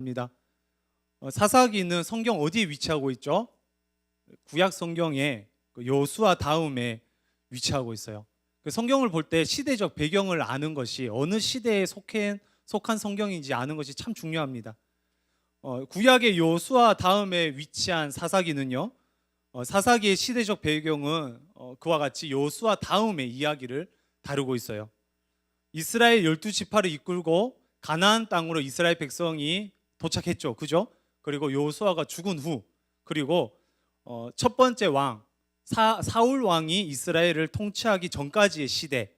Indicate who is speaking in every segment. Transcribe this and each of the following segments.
Speaker 1: 입니다. 사사기는 성경 어디에 위치하고 있죠? 구약 성경에 여호수아 다음에 위치하고 있어요. 성경을 볼 때 시대적 배경을 아는 것이 어느 시대에 속한 성경인지 아는 것이 참 중요합니다. 구약의 여호수아 다음에 위치한 사사기는요, 사사기의 시대적 배경은 그와 같이 여호수아 다음의 이야기를 다루고 있어요. 이스라엘 12지파를 이끌고 가나안 땅으로 이스라엘 백성이 도착했죠. 그죠? 그리고 여호수아가 죽은 후, 그리고 첫 번째 왕 사울 왕이 이스라엘을 통치하기 전까지의 시대,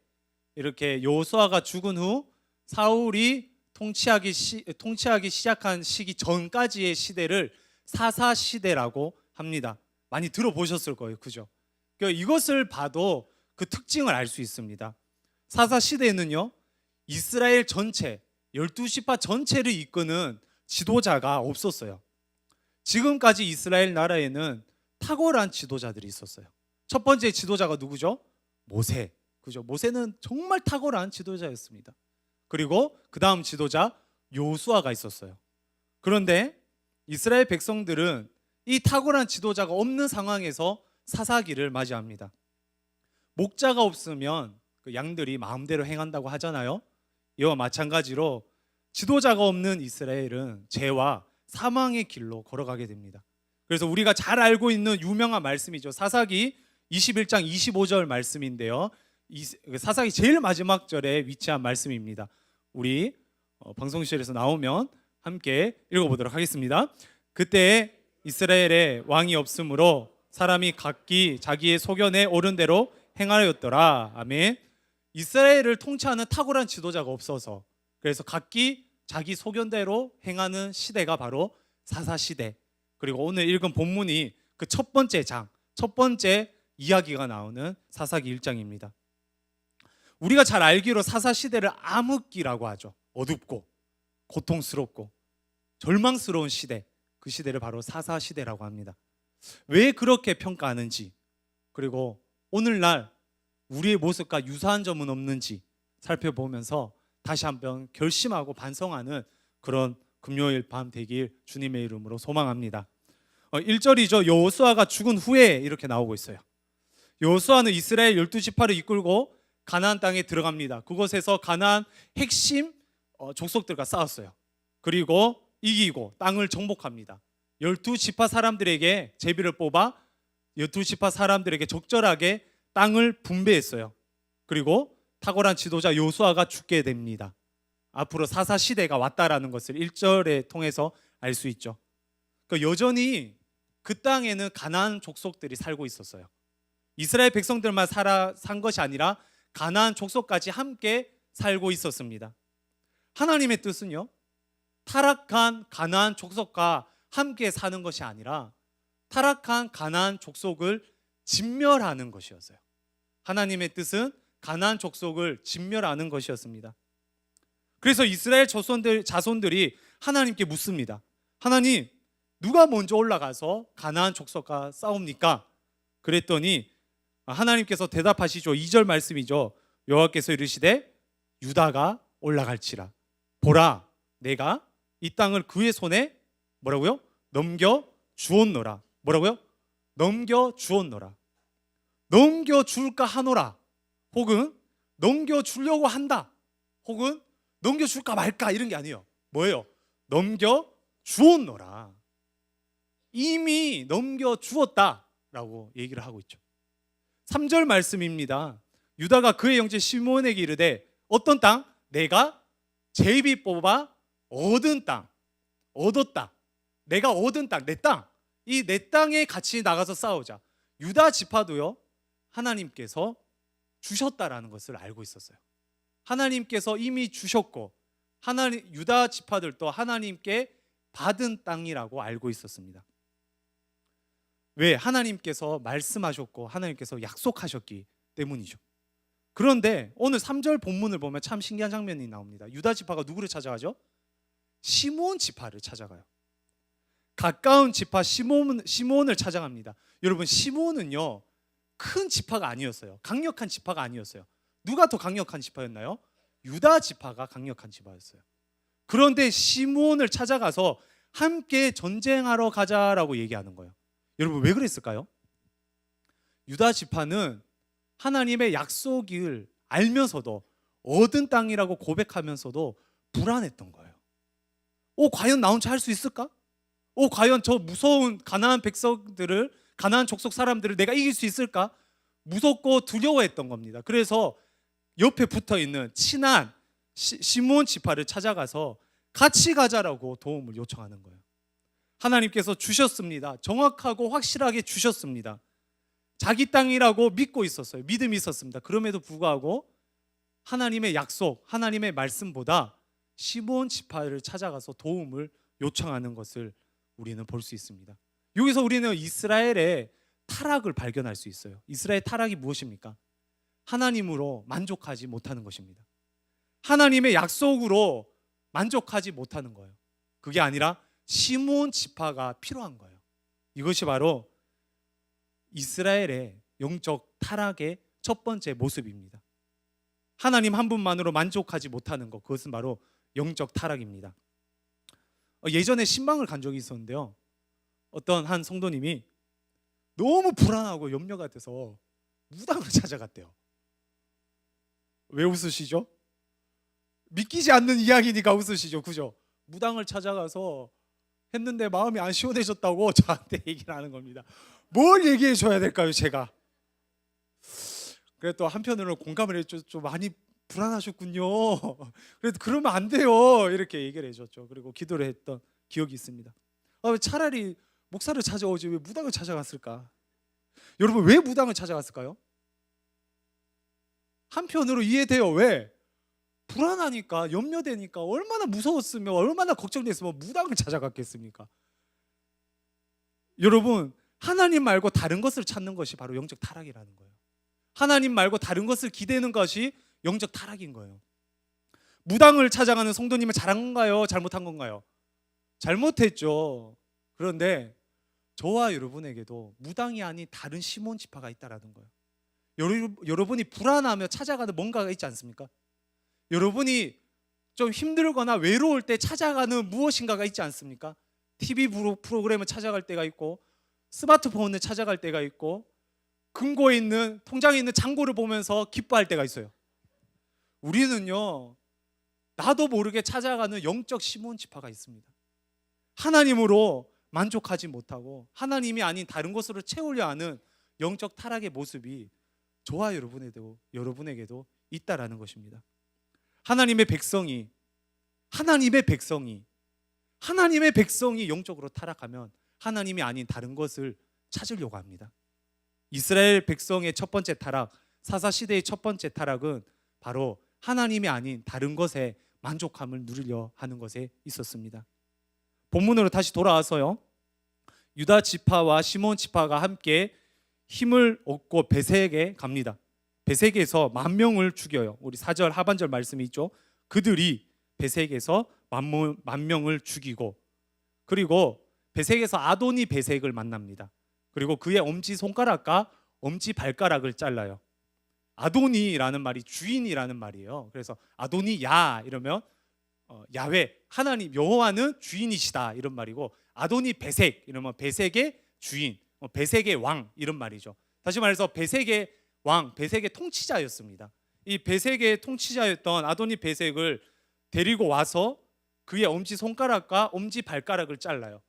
Speaker 1: 이렇게 여호수아가 죽은 후 사울이 통치하기 시작한 시기 전까지의 시대를 사사 시대라고 합니다. 많이 들어보셨을 거예요. 그죠? 그러니까 이것을 봐도 그 특징을 알 수 있습니다. 사사 시대에는요, 이스라엘 전체 12지파 전체를 이끄는 지도자가 없었어요. 지금까지 이스라엘 나라에는 탁월한 지도자들이 있었어요. 첫 번째 지도자가 누구죠? 모세. 그죠? 모세는 정말 탁월한 지도자였습니다. 그리고 그 다음 지도자 여호수아가 있었어요. 그런데 이스라엘 백성들은 이 탁월한 지도자가 없는 상황에서 사사기를 맞이합니다. 목자가 없으면 그 양들이 마음대로 행한다고 하잖아요. 이와 마찬가지로 지도자가 없는 이스라엘은 죄와 사망의 길로 걸어가게 됩니다. 그래서 우리가 잘 알고 있는 유명한 말씀이죠. 사사기 21장 25절 말씀인데요, 사사기 제일 마지막 절에 위치한 말씀입니다. 우리 방송실에서 나오면 함께 읽어보도록 하겠습니다. 그때 이스라엘에 왕이 없으므로 사람이 각기 자기의 소견에 옳은 대로 행하였더라. 아멘. 이스라엘을 통치하는 탁월한 지도자가 없어서, 그래서 각기 자기 소견대로 행하는 시대가 바로 사사시대. 그리고 오늘 읽은 본문이 그 첫 번째 장, 첫 번째 이야기가 나오는 사사기 1장입니다. 우리가 잘 알기로 사사시대를 암흑기라고 하죠. 어둡고 고통스럽고 절망스러운 시대, 그 시대를 바로 사사시대라고 합니다. 왜 그렇게 평가하는지, 그리고 오늘날 우리의 모습과 유사한 점은 없는지 살펴보면서 다시 한번 결심하고 반성하는 그런 금요일 밤 되길 주님의 이름으로 소망합니다. 1절이죠. 여호수아가 죽은 후에 이렇게 나오고 있어요. 여호수아는 이스라엘 12지파를 이끌고 가나안 땅에 들어갑니다. 그곳에서 가나안 핵심 족속들과 싸웠어요. 그리고 이기고 땅을 정복합니다. 12지파 사람들에게 제비를 뽑아 12지파 사람들에게 적절하게 땅을 분배했어요. 그리고 탁월한 지도자 여호수아가 죽게 됩니다. 앞으로 사사 시대가 왔다라는 것을 1절에 통해서 알 수 있죠. 여전히 그 땅에는 가나안 족속들이 살고 있었어요. 이스라엘 백성들만 산 것이 아니라 가나안 족속까지 함께 살고 있었습니다. 하나님의 뜻은요, 타락한 가나안 족속과 함께 사는 것이 아니라 타락한 가나안 족속을 진멸하는 것이었어요. 하나님의 뜻은 가나안 족속을 진멸하는 것이었습니다. 그래서 이스라엘 자손들이 하나님께 묻습니다. 하나님, 누가 먼저 올라가서 가나안 족속과 싸웁니까? 그랬더니 하나님께서 대답하시죠. 2절 말씀이죠. 여호와께서 이르시되 유다가 올라갈지라. 보라, 내가 이 땅을 그의 손에 뭐라고요? 넘겨 주었노라. 뭐라고요? 넘겨 주었노라. 넘겨 줄까 하노라. 혹은 넘겨 주려고 한다. 혹은 넘겨 줄까 말까, 이런 게 아니에요. 뭐예요? 넘겨 주었노라. 이미 넘겨 주었다라고 얘기를 하고 있죠. 3절 말씀입니다. 유다가 그의 형제 시몬에게 이르되 어떤 땅? 내가 제비 뽑아 얻은 땅. 얻었다. 내가 얻은 땅, 내 땅. 이 내 땅에 같이 나가서 싸우자. 유다 지파도요, 하나님께서 주셨다라는 것을 알고 있었어요. 하나님께서 이미 주셨고 유다 지파들도 하나님께 받은 땅이라고 알고 있었습니다. 왜? 하나님께서 말씀하셨고 하나님께서 약속하셨기 때문이죠. 그런데 오늘 3절 본문을 보면 참 신기한 장면이 나옵니다. 유다 지파가 누구를 찾아가죠? 시몬 지파를 찾아가요. 가까운 지파 시몬을 찾아갑니다. 여러분, 시몬은요, 큰 지파가 아니었어요. 강력한 지파가 아니었어요. 누가 더 강력한 지파였나요? 유다 지파가 강력한 지파였어요. 그런데 시므온을 찾아가서 함께 전쟁하러 가자라고 얘기하는 거예요. 여러분 왜 그랬을까요? 유다 지파는 하나님의 약속을 알면서도 얻은 땅이라고 고백하면서도 불안했던 거예요. 과연 나 혼자 할 수 있을까? 과연 저 무서운 가나안 백성들을, 가나안 족속 사람들을 내가 이길 수 있을까? 무섭고 두려워했던 겁니다. 그래서 옆에 붙어 있는 친한 시므온 지파를 찾아가서 같이 가자라고 도움을 요청하는 거예요. 하나님께서 주셨습니다. 정확하고 확실하게 주셨습니다. 자기 땅이라고 믿고 있었어요. 믿음이 있었습니다. 그럼에도 불구하고 하나님의 약속, 하나님의 말씀보다 시므온 지파를 찾아가서 도움을 요청하는 것을 우리는 볼 수 있습니다. 여기서 우리는 이스라엘의 타락을 발견할 수 있어요. 이스라엘 타락이 무엇입니까? 하나님으로 만족하지 못하는 것입니다. 하나님의 약속으로 만족하지 못하는 거예요. 그게 아니라 시므온 지파가 필요한 거예요. 이것이 바로 이스라엘의 영적 타락의 첫 번째 모습입니다. 하나님 한 분만으로 만족하지 못하는 것, 그것은 바로 영적 타락입니다. 예전에 신방을 간 적이 있었는데요, 어떤 한 성도님이 너무 불안하고 염려가 돼서 무당을 찾아갔대요. 왜 웃으시죠? 믿기지 않는 이야기니까 웃으시죠, 그죠? 무당을 찾아가서 했는데 마음이 안 시원해졌다고 저한테 얘기를 하는 겁니다. 뭘 얘기해 줘야 될까요, 제가? 그래도 한편으로 공감을 해줘. 좀 많이 불안하셨군요. 그래도 그러면 안 돼요, 이렇게 얘기를 해줬죠. 그리고 기도를 했던 기억이 있습니다. 차라리 목사를 찾아오지 왜 무당을 찾아갔을까? 여러분 왜 무당을 찾아갔을까요? 한편으로 이해돼요. 왜? 불안하니까, 염려되니까, 얼마나 무서웠으면, 얼마나 걱정됐으면 무당을 찾아갔겠습니까? 여러분, 하나님 말고 다른 것을 찾는 것이 바로 영적 타락이라는 거예요. 하나님 말고 다른 것을 기대는 것이 영적 타락인 거예요. 무당을 찾아가는 성도님은 잘한 건가요? 잘못한 건가요? 잘못했죠. 그런데 저와 여러분에게도 무당이 아닌 다른 시몬 지파가 있다라는 거예요. 여러분이 불안하며 찾아가는 뭔가가 있지 않습니까? 여러분이 좀 힘들거나 외로울 때 찾아가는 무엇인가가 있지 않습니까? TV 프로그램을 찾아갈 때가 있고, 스마트폰을 찾아갈 때가 있고, 금고에 있는, 통장에 있는 잔고를 보면서 기뻐할 때가 있어요. 우리는요, 나도 모르게 찾아가는 영적 시몬 지파가 있습니다. 하나님으로 만족하지 못하고 하나님이 아닌 다른 것으로 채우려 하는 영적 타락의 모습이 저와 여러분에게도 있다라는 것입니다. 하나님의 백성이 영적으로 타락하면 하나님이 아닌 다른 것을 찾으려고 합니다. 이스라엘 백성의 첫 번째 타락, 사사시대의 첫 번째 타락은 바로 하나님이 아닌 다른 것에 만족함을 누리려 하는 것에 있었습니다. 본문으로 다시 돌아와서요, 유다 지파와 시몬 지파가 함께 힘을 얻고 베색에 갑니다. 베색에서 10,000명을 죽여요. 우리 4절 하반절 말씀이 있죠. 그들이 베색에서 10,000명을 죽이고, 그리고 베색에서 아도니 베색을 만납니다. 그리고 그의 엄지 손가락과 엄지 발가락을 잘라요. 아도니라는 말이 주인이라는 말이에요. 그래서 아도니야 이러면 야훼, 하나님 여호와는 주인이시다 이런 말이고, 아도니 베색 이러면 베색의 주인, 베색의 왕 이런 말이죠. 다시 말해서 베색의 왕, 베색의 통치자였습니다. 이 베색의 통치자였던 아도니 베색을 데리고 와서 그의 엄지 손가락과 엄지 발가락을 잘라요.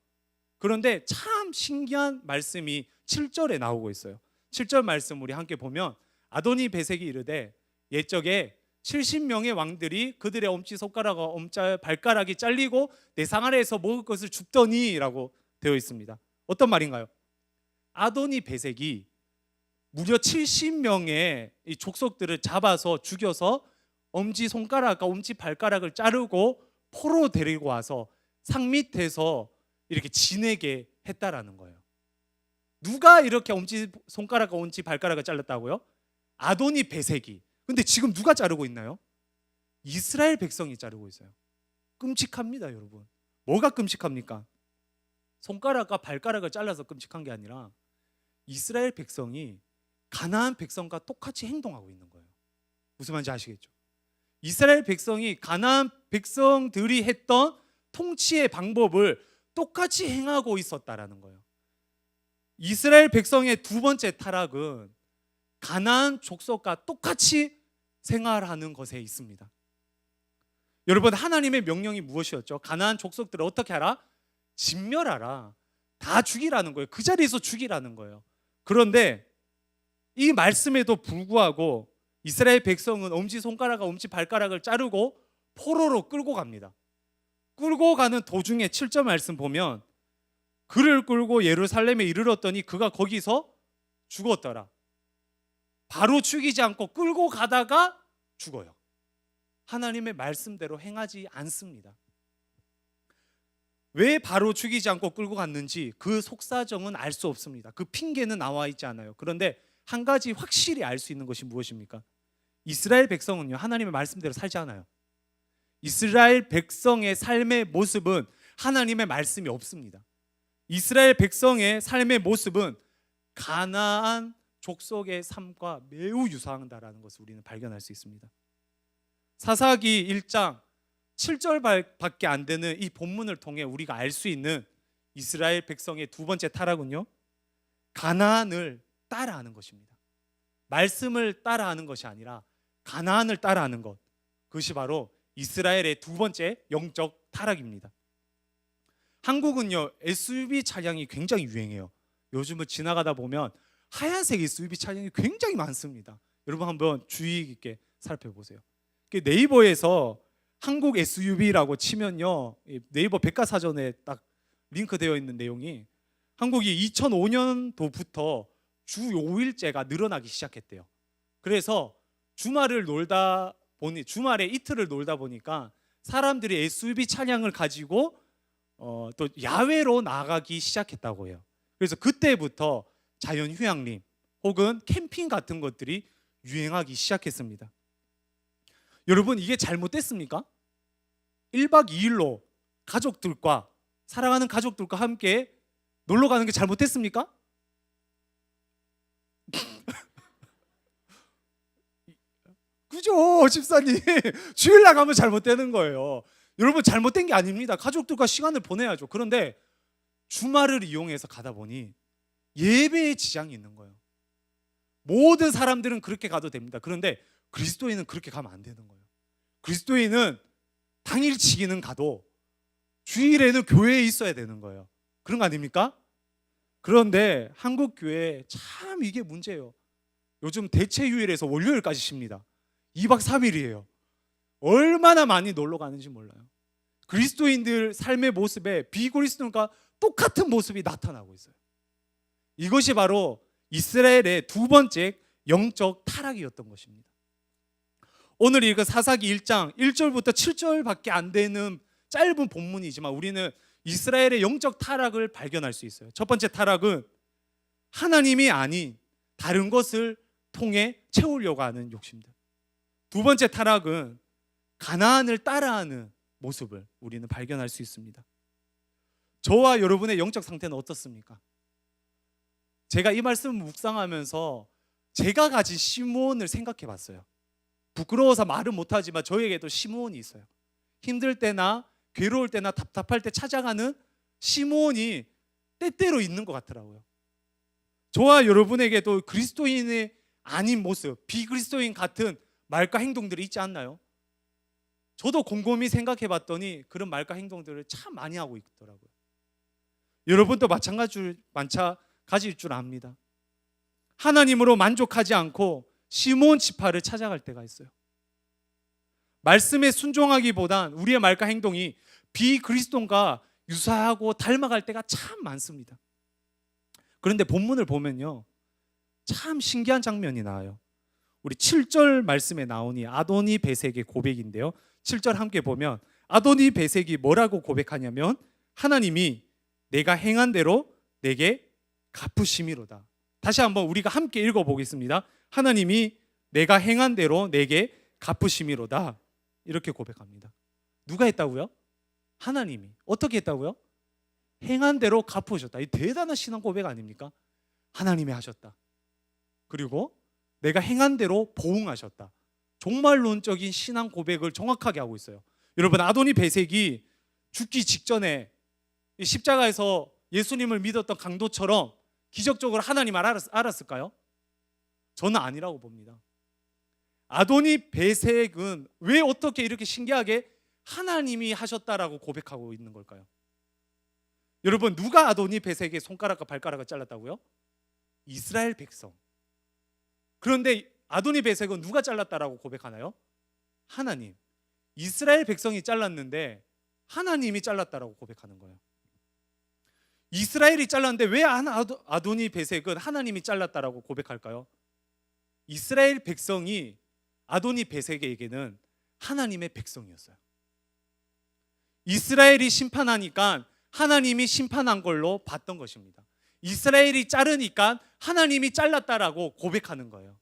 Speaker 1: 그런데 참 신기한 말씀이 7절에 나오고 있어요. 7절 말씀 우리 함께 보면, 아도니 베색이 이르되 옛적에 70명의 왕들이 그들의 엄지 손가락과 엄지 발가락이 잘리고 내 상 아래에서 먹을 것을 줍더니 라고 되어 있습니다. 어떤 말인가요? 아도니 베색이 무려 70명의 이 족속들을 잡아서 죽여서 엄지 손가락과 엄지 발가락을 자르고 포로 데리고 와서 상 밑에서 이렇게 지내게 했다라는 거예요. 누가 이렇게 엄지 손가락과 엄지 발가락을 잘랐다고요? 아도니 베색이. 근데 지금 누가 자르고 있나요? 이스라엘 백성이 자르고 있어요. 끔찍합니다, 여러분. 뭐가 끔찍합니까? 손가락과 발가락을 잘라서 끔찍한 게 아니라 이스라엘 백성이 가나안 백성과 똑같이 행동하고 있는 거예요. 무슨 말인지 아시겠죠? 이스라엘 백성이 가나안 백성들이 했던 통치의 방법을 똑같이 행하고 있었다라는 거예요. 이스라엘 백성의 두 번째 타락은 가나안 족속과 똑같이 생활하는 것에 있습니다. 여러분, 하나님의 명령이 무엇이었죠? 가나안 족속들을 어떻게 하라? 진멸하라. 다 죽이라는 거예요. 그 자리에서 죽이라는 거예요. 그런데 이 말씀에도 불구하고 이스라엘 백성은 엄지손가락과 엄지발가락을 자르고 포로로 끌고 갑니다. 끌고 가는 도중에 7절 말씀 보면 그를 끌고 예루살렘에 이르렀더니 그가 거기서 죽었더라. 바로 죽이지 않고 끌고 가다가 죽어요. 하나님의 말씀대로 행하지 않습니다. 왜 바로 죽이지 않고 끌고 갔는지 그 속사정은 알 수 없습니다. 그 핑계는 나와 있지 않아요. 그런데 한 가지 확실히 알 수 있는 것이 무엇입니까? 이스라엘 백성은요, 하나님의 말씀대로 살지 않아요. 이스라엘 백성의 삶의 모습은 하나님의 말씀이 없습니다. 이스라엘 백성의 삶의 모습은 가나안 족속의 삶과 매우 유사하다라는 것을 우리는 발견할 수 있습니다. 사사기 1장 7절밖에 안 되는 이 본문을 통해 우리가 알 수 있는 이스라엘 백성의 두 번째 타락은요, 가나안을 따라하는 것입니다. 말씀을 따라하는 것이 아니라 가나안을 따라하는 것, 그것이 바로 이스라엘의 두 번째 영적 타락입니다. 한국은요, SUV 차량이 굉장히 유행해요. 요즘은 지나가다 보면 하얀색 SUV 차량이 굉장히 많습니다. 여러분 한번 주의 깊게 살펴보세요. 네이버에서 한국 SUV라고 치면요, 네이버 백과사전에 딱 링크되어 있는 내용이 한국이 2005년도부터 주 5일제가 늘어나기 시작했대요. 그래서 주말에 이틀을 놀다 보니까 사람들이 SUV 차량을 가지고 또 야외로 나가기 시작했다고 해요. 그래서 그때부터 자연휴양림 혹은 캠핑 같은 것들이 유행하기 시작했습니다. 여러분, 이게 잘못됐습니까? 1박 2일로 가족들과, 사랑하는 가족들과 함께 놀러 가는 게 잘못됐습니까? 그죠, 집사님. 주일날 가면 잘못되는 거예요. 여러분, 잘못된 게 아닙니다. 가족들과 시간을 보내야죠. 그런데 주말을 이용해서 가다 보니 예배에 지장이 있는 거예요. 모든 사람들은 그렇게 가도 됩니다. 그런데 그리스도인은 그렇게 가면 안 되는 거예요. 그리스도인은 당일치기는 가도 주일에는 교회에 있어야 되는 거예요. 그런 거 아닙니까? 그런데 한국 교회 참 이게 문제예요. 요즘 대체휴일에서 월요일까지 쉽니다. 2박 3일이에요. 얼마나 많이 놀러 가는지 몰라요. 그리스도인들 삶의 모습에 비그리스도인과 똑같은 모습이 나타나고 있어요. 이것이 바로 이스라엘의 두 번째 영적 타락이었던 것입니다. 오늘 읽은 사사기 1장 1절부터 7절밖에 안 되는 짧은 본문이지만 우리는 이스라엘의 영적 타락을 발견할 수 있어요. 첫 번째 타락은 하나님이 아닌 다른 것을 통해 채우려고 하는 욕심들. 두 번째 타락은 가나안을 따라하는 모습을 우리는 발견할 수 있습니다. 저와 여러분의 영적 상태는 어떻습니까? 제가 이 말씀을 묵상하면서 제가 가진 시므온을 생각해 봤어요. 부끄러워서 말은 못하지만 저에게도 시므온이 있어요. 힘들 때나 괴로울 때나 답답할 때 찾아가는 시므온이 때때로 있는 것 같더라고요. 저와 여러분에게도 그리스도인의 아닌 모습, 비그리스도인 같은 말과 행동들이 있지 않나요? 저도 곰곰이 생각해 봤더니 그런 말과 행동들을 참 많이 하고 있더라고요. 여러분도 마찬가지일 줄 압니다. 하나님으로 만족하지 않고 시므온 지파를 찾아갈 때가 있어요. 말씀에 순종하기보단 우리의 말과 행동이 비그리스도인과 유사하고 닮아갈 때가 참 많습니다. 그런데 본문을 보면요, 참 신기한 장면이 나와요. 우리 7절 말씀에 나오니 아도니 베색의 고백인데요, 7절 함께 보면 아도니 베색이 뭐라고 고백하냐면 하나님이 내가 행한 대로 내게 갚으심이로다. 다시 한번 우리가 함께 읽어보겠습니다. 하나님이 내가 행한 대로 내게 갚으심이로다. 이렇게 고백합니다. 누가 했다고요? 하나님이. 어떻게 했다고요? 행한 대로 갚으셨다. 이 대단한 신앙 고백 아닙니까? 하나님이 하셨다. 그리고 내가 행한 대로 보응하셨다. 종말론적인 신앙 고백을 정확하게 하고 있어요. 여러분, 아도니 베섹이 죽기 직전에 십자가에서 예수님을 믿었던 강도처럼 기적적으로 하나님을 알았을까요? 저는 아니라고 봅니다. 아도니 베섹은 왜 어떻게 이렇게 신기하게 하나님이 하셨다라고 고백하고 있는 걸까요? 여러분, 누가 아도니 베섹의 손가락과 발가락을 잘랐다고요? 이스라엘 백성. 그런데 아도니 베섹은 누가 잘랐다라고 고백하나요? 하나님. 이스라엘 백성이 잘랐는데 하나님이 잘랐다라고 고백하는 거예요. 이스라엘이 잘랐는데 왜 아도니 베섹은 하나님이 잘랐다라고 고백할까요? 이스라엘 백성이 아도니 베섹에게는 하나님의 백성이었어요. 이스라엘이 심판하니까 하나님이 심판한 걸로 봤던 것입니다. 이스라엘이 자르니까 하나님이 잘랐다라고 고백하는 거예요.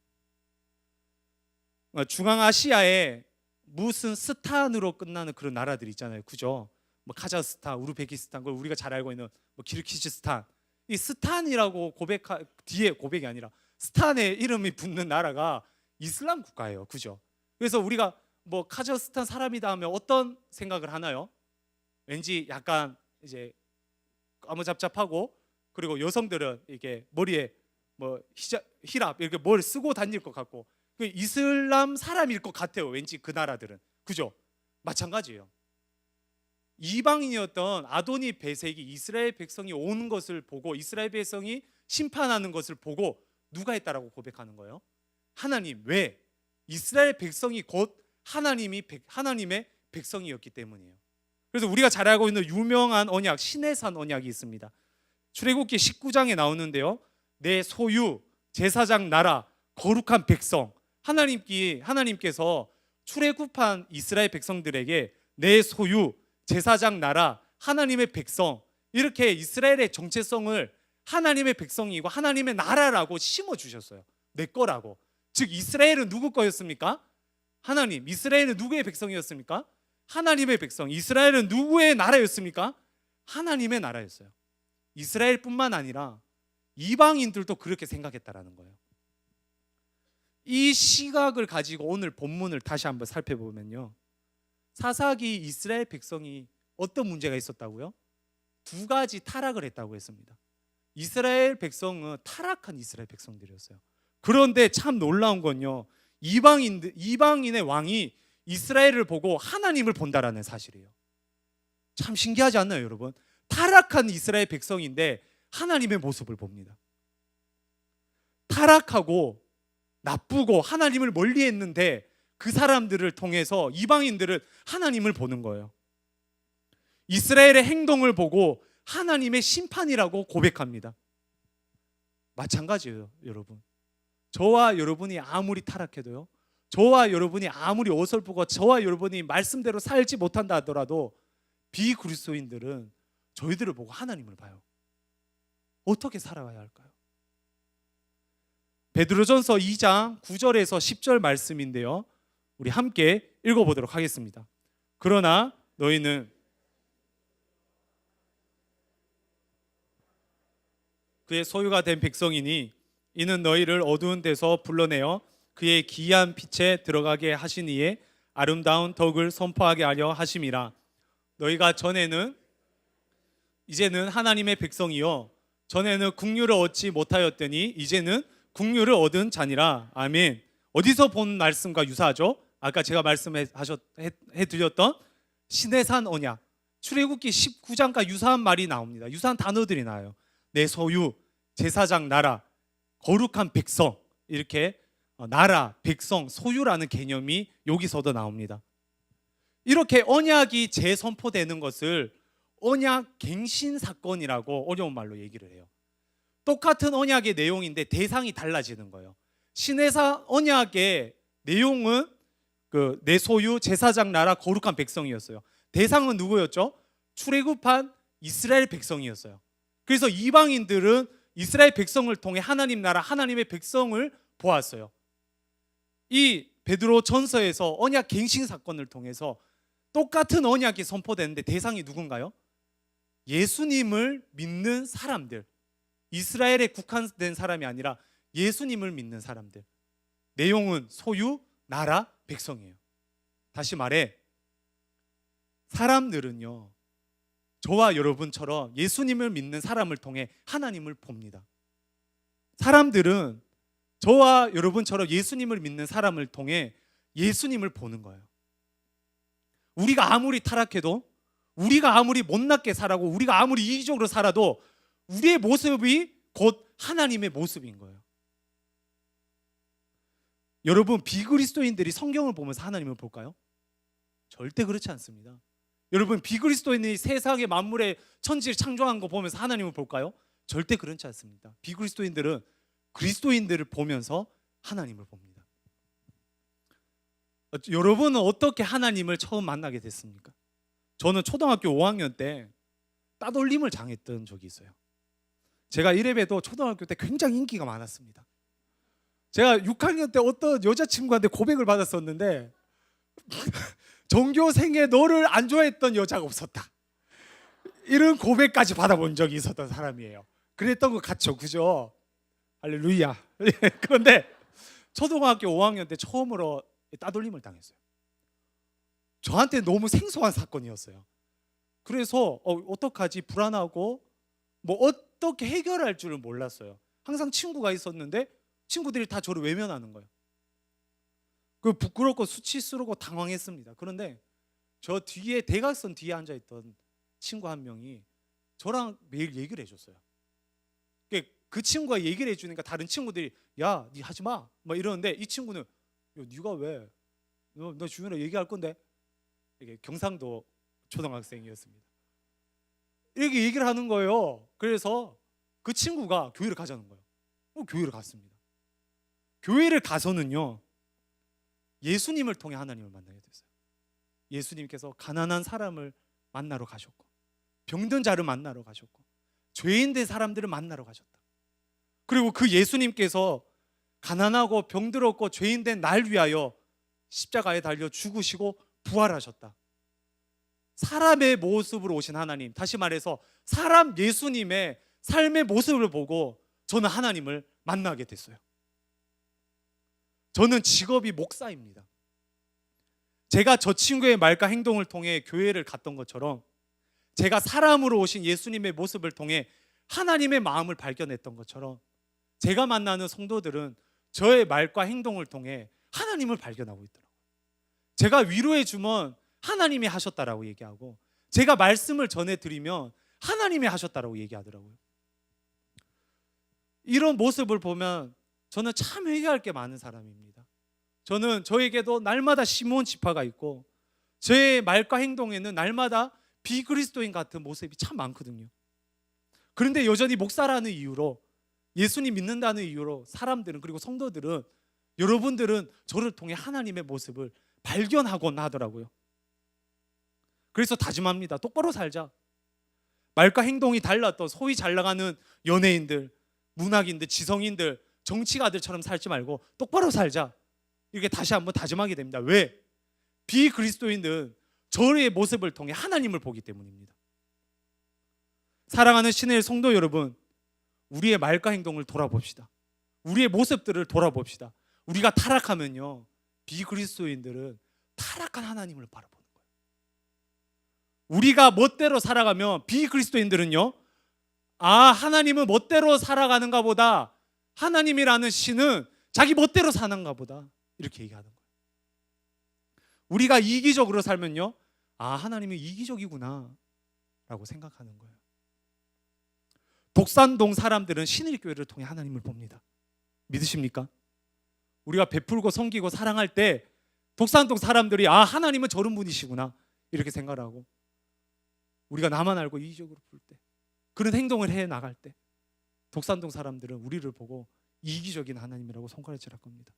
Speaker 1: 중앙아시아에 무슨 스탄으로 끝나는 그런 나라들 있잖아요, 그죠? 뭐 카자흐스탄, 우즈베키스탄, 그걸 우리가 잘 알고 있는 뭐 키르기즈스탄. 이 스탄이라고 뒤에 고백이 아니라 스탄의 이름이 붙는 나라가 이슬람 국가예요, 그죠? 그래서 우리가 뭐 카자흐스탄 사람이다 하면 어떤 생각을 하나요? 왠지 약간 이제 까무잡잡하고, 그리고 여성들은 이게 머리에 뭐 히랍 이렇게 뭘 쓰고 다닐 것 같고, 그 이슬람 사람일 것 같아요, 왠지 그 나라들은, 그죠? 마찬가지예요. 이방인이었던 아도니 베섹이 이스라엘 백성이 오는 것을 보고, 이스라엘 백성이 심판하는 것을 보고 누가 했다라고 고백하는 거예요? 하나님. 왜? 이스라엘 백성이 곧 하나님의 백성이었기 때문이에요. 그래서 우리가 잘 알고 있는 유명한 언약, 시내산 언약이 있습니다. 출애굽기 19장에 나오는데요, 내 소유, 제사장 나라, 거룩한 백성. 하나님께서 출애굽한 이스라엘 백성들에게 내 소유, 제사장 나라, 하나님의 백성, 이렇게 이스라엘의 정체성을 하나님의 백성이고 하나님의 나라라고 심어주셨어요. 내 거라고. 즉 이스라엘은 누구 거였습니까? 하나님. 이스라엘은 누구의 백성이었습니까? 하나님의 백성. 이스라엘은 누구의 나라였습니까? 하나님의 나라였어요. 이스라엘뿐만 아니라 이방인들도 그렇게 생각했다라는 거예요. 이 시각을 가지고 오늘 본문을 다시 한번 살펴보면요, 사사기 이스라엘 백성이 어떤 문제가 있었다고요? 두 가지 타락을 했다고 했습니다. 이스라엘 백성은 타락한 이스라엘 백성들이었어요. 그런데 참 놀라운 건요, 이방인의 왕이 이스라엘을 보고 하나님을 본다라는 사실이에요. 참 신기하지 않나요, 여러분? 타락한 이스라엘 백성인데 하나님의 모습을 봅니다. 타락하고 나쁘고 하나님을 멀리했는데 그 사람들을 통해서 이방인들은 하나님을 보는 거예요. 이스라엘의 행동을 보고 하나님의 심판이라고 고백합니다. 마찬가지예요, 여러분. 저와 여러분이 아무리 타락해도요, 저와 여러분이 아무리 어설프고 저와 여러분이 말씀대로 살지 못한다 하더라도 비그리스도인들은 저희들을 보고 하나님을 봐요. 어떻게 살아가야 할까요? 베드로전서 2장 9절에서 10절 말씀인데요, 우리 함께 읽어보도록 하겠습니다. 그러나 너희는 그의 소유가 된 백성이니 이는 너희를 어두운 데서 불러내어 그의 기이한 빛에 들어가게 하시니에 아름다운 덕을 선포하게 하려 하심이라. 너희가 이제는 하나님의 백성이요 전에는 국류를 얻지 못하였더니 이제는 국류를 얻은 자니라. 아멘. 어디서 본 말씀과 유사하죠? 아까 제가 말씀해드렸던 시내산 언약, 출애굽기 19장과 유사한 말이 나옵니다. 유사한 단어들이 나와요. 내 소유, 제사장 나라, 거룩한 백성, 이렇게 나라, 백성, 소유라는 개념이 여기서도 나옵니다. 이렇게 언약이 재선포되는 것을 언약 갱신 사건이라고 어려운 말로 얘기를 해요. 똑같은 언약의 내용인데 대상이 달라지는 거예요. 시내산 언약의 내용은 내 소유, 제사장 나라, 거룩한 백성이었어요. 대상은 누구였죠? 출애굽한 이스라엘 백성이었어요. 그래서 이방인들은 이스라엘 백성을 통해 하나님 나라, 하나님의 백성을 보았어요. 이 베드로 전서에서 언약 갱신 사건을 통해서 똑같은 언약이 선포되는데 대상이 누군가요? 예수님을 믿는 사람들, 이스라엘에 국한된 사람이 아니라 예수님을 믿는 사람들. 내용은 소유, 나라 백성이에요. 다시 말해 사람들은요, 저와 여러분처럼 예수님을 믿는 사람을 통해 하나님을 봅니다. 사람들은 저와 여러분처럼 예수님을 믿는 사람을 통해 예수님을 보는 거예요. 우리가 아무리 타락해도, 우리가 아무리 못났게 살아고, 우리가 아무리 이기적으로 살아도 우리의 모습이 곧 하나님의 모습인 거예요. 여러분, 비그리스도인들이 성경을 보면서 하나님을 볼까요? 절대 그렇지 않습니다. 여러분, 비그리스도인이 세상의 만물의 천지를 창조한 거 보면서 하나님을 볼까요? 절대 그렇지 않습니다. 비그리스도인들은 그리스도인들을 보면서 하나님을 봅니다. 여러분은 어떻게 하나님을 처음 만나게 됐습니까? 저는 초등학교 5학년 때 따돌림을 당했던 적이 있어요. 제가 이래봬도 초등학교 때 굉장히 인기가 많았습니다. 제가 6학년 때 어떤 여자친구한테 고백을 받았었는데 전교생에 너를 안 좋아했던 여자가 없었다, 이런 고백까지 받아본 적이 있었던 사람이에요. 그랬던 것 같죠, 그죠? 할렐루야. 그런데 초등학교 5학년 때 처음으로 따돌림을 당했어요. 저한테 너무 생소한 사건이었어요. 그래서 어떡하지 불안하고 뭐 어떻게 해결할 줄을 몰랐어요. 항상 친구가 있었는데 친구들이 다 저를 외면하는 거예요. 그 부끄럽고 수치스럽고 당황했습니다. 그런데 저 뒤에, 대각선 뒤에 앉아있던 친구 한 명이 저랑 매일 얘기를 해줬어요. 그 친구가 얘기를 해주니까 다른 친구들이 야, 니 하지 마, 막 이러는데 이 친구는 야, 니가 왜? 너 주변에 얘기할 건데? 이게 경상도 초등학생이었습니다. 이렇게 얘기를 하는 거예요. 그래서 그 친구가 교회를 가자는 거예요. 교회를 갔습니다. 교회를 가서는요, 예수님을 통해 하나님을 만나게 됐어요. 예수님께서 가난한 사람을 만나러 가셨고, 병든 자를 만나러 가셨고, 죄인 된 사람들을 만나러 가셨다. 그리고 그 예수님께서 가난하고 병들었고 죄인 된 날 위하여 십자가에 달려 죽으시고 부활하셨다. 사람의 모습으로 오신 하나님, 다시 말해서 사람 예수님의 삶의 모습을 보고 저는 하나님을 만나게 됐어요. 저는 직업이 목사입니다. 제가 저 친구의 말과 행동을 통해 교회를 갔던 것처럼 제가 사람으로 오신 예수님의 모습을 통해 하나님의 마음을 발견했던 것처럼 제가 만나는 성도들은 저의 말과 행동을 통해 하나님을 발견하고 있더라고요. 제가 위로해 주면 하나님이 하셨다라고 얘기하고, 제가 말씀을 전해드리면 하나님이 하셨다라고 얘기하더라고요. 이런 모습을 보면 저는 참 회개할 게 많은 사람입니다. 저에게도 날마다 시몬 지파가 있고, 제 말과 행동에는 날마다 비그리스도인 같은 모습이 참 많거든요. 그런데 여전히 목사라는 이유로, 예수님 믿는다는 이유로 사람들은, 그리고 성도들은, 여러분들은 저를 통해 하나님의 모습을 발견하곤 하더라고요. 그래서 다짐합니다. 똑바로 살자. 말과 행동이 달랐던 소위 잘 나가는 연예인들, 문학인들, 지성인들, 정치가들처럼 살지 말고 똑바로 살자, 이렇게 다시 한번 다짐하게 됩니다. 왜? 비그리스도인은 저의 모습을 통해 하나님을 보기 때문입니다. 사랑하는 신의 성도 여러분, 우리의 말과 행동을 돌아봅시다. 우리의 모습들을 돌아봅시다. 우리가 타락하면요, 비그리스도인들은 타락한 하나님을 바라보는 거예요. 우리가 멋대로 살아가면 비그리스도인들은요, 하나님은 멋대로 살아가는가 보다, 하나님이라는 신은 자기 멋대로 사는가 보다, 이렇게 얘기하는 거예요. 우리가 이기적으로 살면요, 하나님이 이기적이구나 라고 생각하는 거예요. 독산동 사람들은 신일교회를 통해 하나님을 봅니다. 믿으십니까? 우리가 베풀고 섬기고 사랑할 때 독산동 사람들이 하나님은 저런 분이시구나 이렇게 생각하고, 우리가 나만 알고 이기적으로 볼 때, 그런 행동을 해 나갈 때 독산동 사람들은 우리를 보고 이기적인 하나님이라고 손가락질할 겁니다.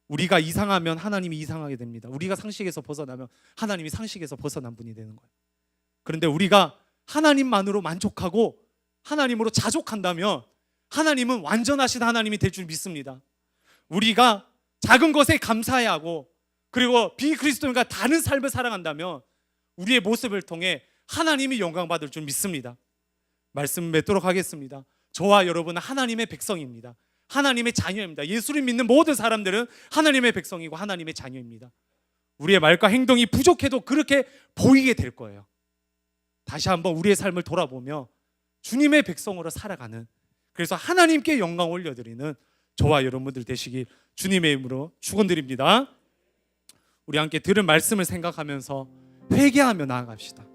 Speaker 1: 우리가 이상하면 하나님이 이상하게 됩니다. 우리가 상식에서 벗어나면 하나님이 상식에서 벗어난 분이 되는 거예요. 그런데 우리가 하나님만으로 만족하고 하나님으로 자족한다면 하나님은 완전하신 하나님이 될 줄 믿습니다. 우리가 작은 것에 감사해야 하고, 그리고 비그리스도인과 다른 삶을 살아간다면 우리의 모습을 통해 하나님이 영광 받을 줄 믿습니다. 말씀 맺도록 하겠습니다. 저와 여러분은 하나님의 백성입니다. 하나님의 자녀입니다. 예수를 믿는 모든 사람들은 하나님의 백성이고 하나님의 자녀입니다. 우리의 말과 행동이 부족해도 그렇게 보이게 될 거예요. 다시 한번 우리의 삶을 돌아보며 주님의 백성으로 살아가는, 그래서 하나님께 영광 올려드리는 저와 여러분들 되시길 주님의 이름으로 축원드립니다. 우리 함께 들은 말씀을 생각하면서 회개하며 나아갑시다.